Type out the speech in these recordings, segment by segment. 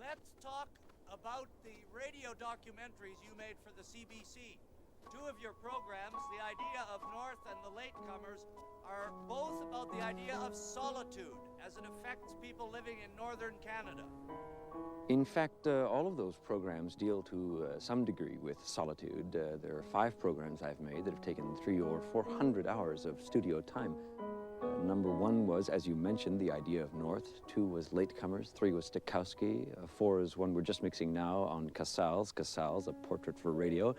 let's talk about the radio documentaries you made for the CBC. Two of your programs, The Idea of North and The Latecomers, are both about the idea of solitude as it affects people living in northern Canada. In fact, all of those programs deal to some degree with solitude. There are 5 programs I've made that have taken 300 or 400 hours of studio time. Number 1 was, as you mentioned, The Idea of North. 2 was Latecomers. 3 was Stokowski. 4 is one we're just mixing now on Casals, A Portrait for Radio.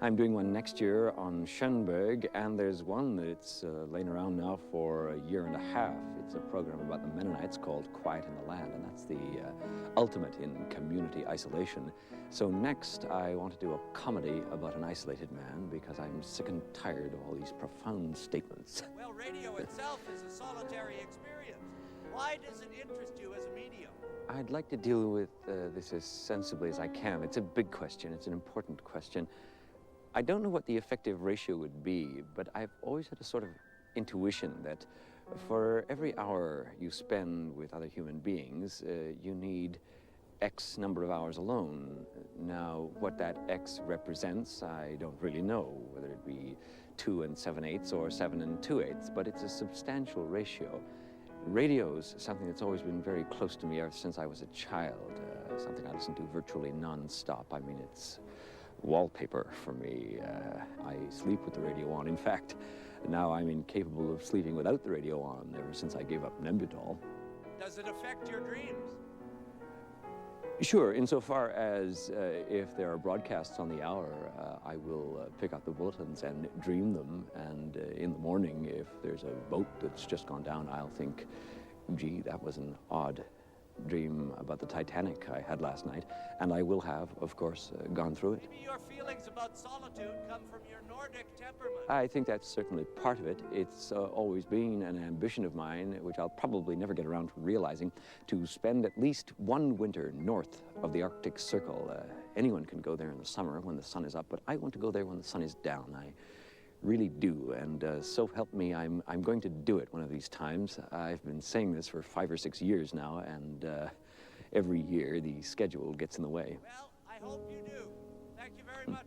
I'm doing one next year on Schoenberg, and there's one that's laying around now for a year and a half. It's a program about the Mennonites called Quiet in the Land, and that's the ultimate in community isolation. So next, I want to do a comedy about an isolated man because I'm sick and tired of all these profound statements. Well, radio itself is a solitary experience. Why does it interest you as a medium? I'd like to deal with this as sensibly as I can. It's a big question. It's an important question. I don't know what the effective ratio would be, but I've always had a sort of intuition that for every hour you spend with other human beings, you need X number of hours alone. Now, what that X represents, I don't really know, whether it be 2 7/8 or 7 2/8, but it's a substantial ratio. Radio's something that's always been very close to me ever since I was a child, something I listen to virtually non-stop. I mean, it's wallpaper for me. I sleep with the radio on. In fact, now I'm incapable of sleeping without the radio on ever since I gave up Nembutal. Does it affect your dreams? Sure, insofar as if there are broadcasts on the hour, I will pick up the bulletins and dream them, and in the morning, if there's a boat that's just gone down, I'll think, gee, that was an odd dream about the Titanic I had last night, and I will have, of course, gone through it. Maybe your feelings about solitude come from your Nordic temperament. I think that's certainly part of it. It's always been an ambition of mine, which I'll probably never get around to realizing, to spend at least one winter north of the Arctic Circle. Anyone can go there in the summer when the sun is up, but I want to go there when the sun is down. I really do, and so help me, I'm going to do it one of these times. I've been saying this for 5 or 6 years now, and every year the schedule gets in the way. Well, I hope you do. Thank you very much.